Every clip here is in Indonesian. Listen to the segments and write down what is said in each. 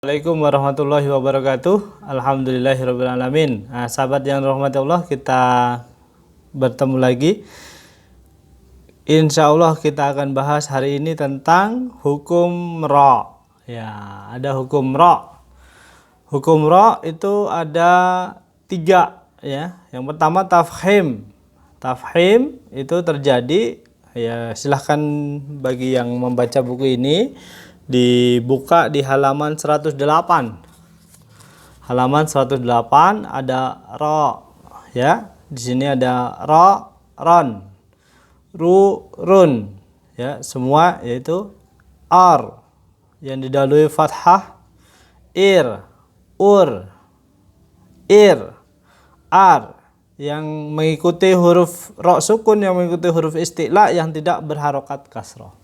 Assalamualaikum warahmatullahi wabarakatuh. Alhamdulillahirrabbilalamin. Nah, sahabat yang dirahmati Allah, kita bertemu lagi. Insya Allah kita akan bahas hari ini tentang hukum ra. Ya, ada hukum ra. Hukum ra itu ada 3 ya. Yang pertama tafhim. Tafhim itu terjadi, ya silahkan bagi yang membaca buku ini dibuka di halaman 108. Halaman 108 ada ra ya. Di sini ada ra, ron, ru, run ya, semua yaitu ar yang didahului fathah, ir, ur, ir, ar yang mengikuti huruf ra sukun, yang mengikuti huruf isti'la yang tidak berharokat kasrah.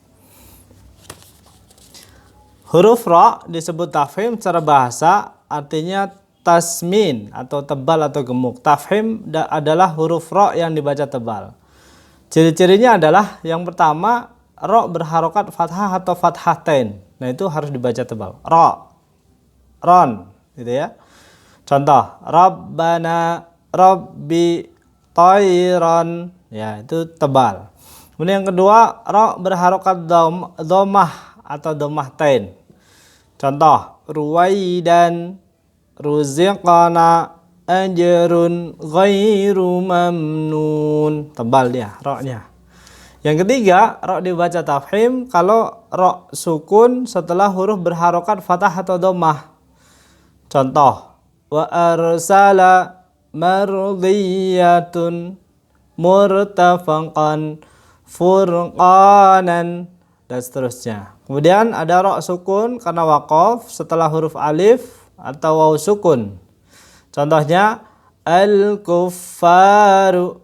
Huruf ra disebut tafhim secara bahasa, artinya tasmin atau tebal atau gemuk. Tafhim adalah huruf ra yang dibaca tebal. Ciri-cirinya adalah yang pertama, ra berharokat fathah atau fathatain. Nah, itu harus dibaca tebal. Ra, ron, gitu ya. Contoh, Rabbana, Rabbi, Tayran, ya itu tebal. Kemudian yang kedua, ra berharokat dhammah atau dhammahtain. Contoh, ruwaidan, ruziqana, ajrun ghairu mamnun. Tebal dia ra-nya. Yang ketiga, ra dibaca tafhim kalau ra sukun setelah huruf berharokat fathah atau dhammah. Contoh, wa arsala mardiyatun murtafaqan furqanan, dan seterusnya. Kemudian ada ra sukun karena waqaf setelah huruf alif atau waw sukun. Contohnya al-kuffaru,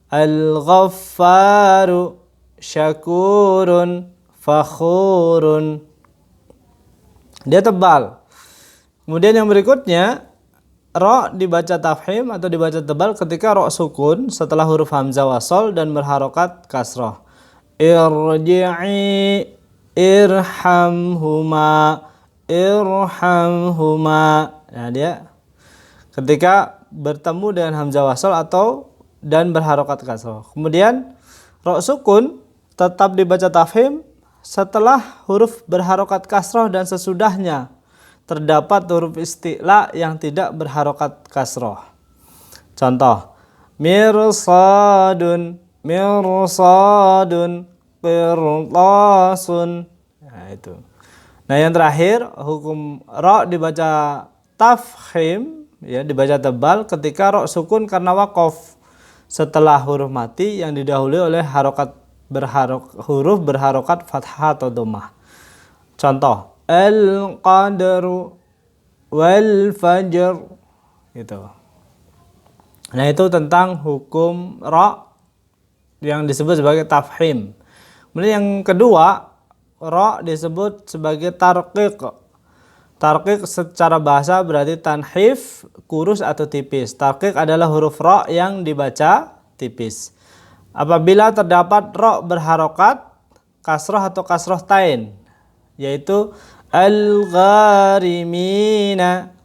al-ghaffaru, syakurun, fakhurun. Dia tebal. Kemudian yang berikutnya, ra dibaca tafhim atau dibaca tebal ketika ra sukun setelah huruf hamzah wasol dan berharokat kasrah. Irji'i, irhamhuma, irhamhuma. Nah, dia ketika bertemu dengan hamzah wasol atau dan berharokat kasrah. Kemudian ra sukun tetap dibaca tafhim setelah huruf berharokat kasrah dan sesudahnya terdapat huruf isti'la yang tidak berharokat kasrah. Contoh, mirsadun, mirsadun, qirtasun. Nah, itu. Nah, yang terakhir, hukum ra dibaca tafhim ya, dibaca tebal ketika ra sukun karena waqaf setelah huruf mati yang didahului oleh huruf berharokat fathah atau dhammah. Contoh, al-qadru wal fajr, gitu. Nah, itu tentang hukum ra yang disebut sebagai tafhim. Kemudian yang kedua, ra disebut sebagai tarqiq. Tarqiq secara bahasa berarti tanhif, kurus atau tipis. Tarqiq adalah huruf ra yang dibaca tipis. Apabila terdapat ra berharokat kasrah atau kasrah tain, yaitu al-gharimina,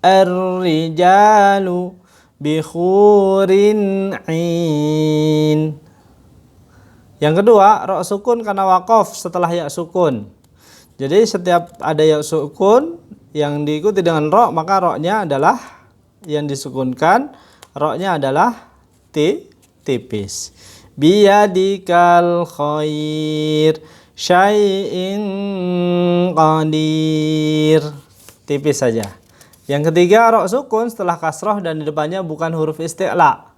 ar-rijalu, bikhurin in. Yang kedua, ra sukun karena waqaf setelah ya sukun. Jadi setiap ada ya sukun yang diikuti dengan ra, maka ra-nya adalah yang disukunkan, ra-nya adalah tipis. Biyadikal khair, syai'in qadir, tipis saja. Yang ketiga, ra sukun setelah kasrah dan di depannya bukan huruf isti'la.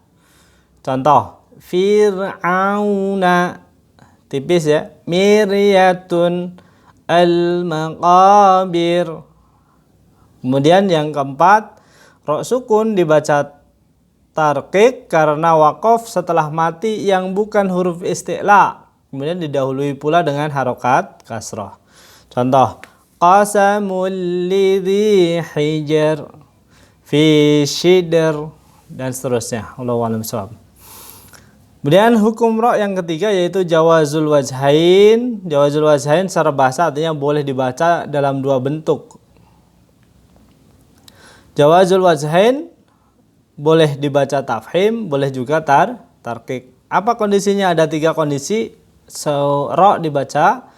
Contoh, fir'auna, tipis ya. Miryatun, al-maqabir. Kemudian yang keempat, ra sukun dibaca tarqiq karena waqaf setelah mati yang bukan huruf isti'la, kemudian didahului pula dengan harokat kasrah. Contoh, qasamul lidhi hijar, fi shidr, dan seterusnya. Allahu a'lam bishawab. Kemudian hukum ra yang ketiga yaitu jawazul wajhain. Jawazul wajhain secara bahasa artinya boleh dibaca dalam dua bentuk. Jawazul wajhain boleh dibaca tafhim, boleh juga tarkik. Apa kondisinya? Ada 3 kondisi. Ra dibaca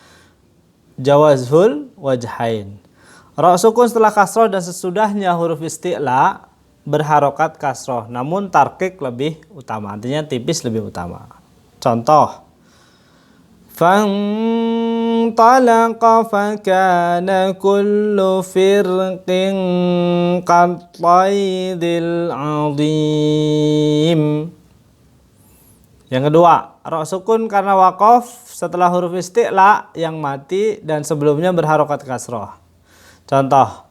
jawazul wajhain. Ra sukun setelah kasroh dan sesudahnya huruf isti'la berharokat kasroh, namun tarkik lebih utama, artinya tipis lebih utama. Contoh, fantalaqa fakana kullu firqin qattaydil azim. Yang kedua, ra sukun karena waqaf setelah huruf isti'la yang mati dan sebelumnya berharokat kasroh. Contoh,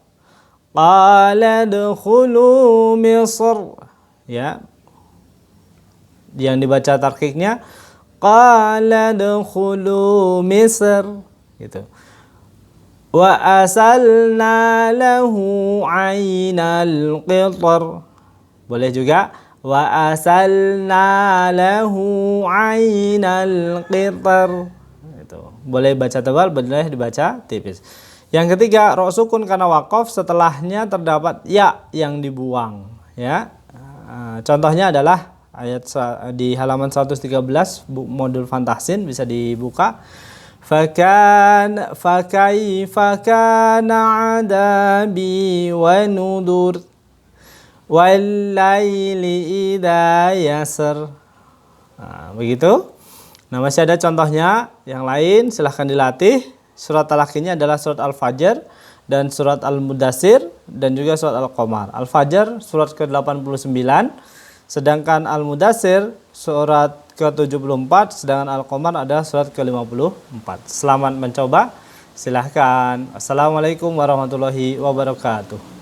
qala dkhulu Misr, ya. Yang dibaca tarkiknya qala dkhulu Misr, gitu. Wa asalna lahu 'ainal qitr. Boleh juga wa asalna lahu 'ainal qitr. Itu. Boleh baca tebal, boleh dibaca tipis. Yang ketiga, ra sukun karena waqaf setelahnya terdapat ya yang dibuang, ya. Contohnya adalah ayat di halaman 113 modul Fantahsin, bisa dibuka. Fakaifa kana 'adabi wa nudur wal laili idza yasr. Nah, begitu. Nah, masih ada contohnya yang lain, silahkan dilatih. Surat Al-Haqqnya adalah surat Al-Fajr dan surat Al-Mudassir dan juga surat Al-Qamar. Al-Fajr surat ke-89, sedangkan Al-Mudassir surat ke-74, sedangkan Al-Qamar ada surat ke-54. Selamat mencoba. Silahkan. Assalamualaikum warahmatullahi wabarakatuh.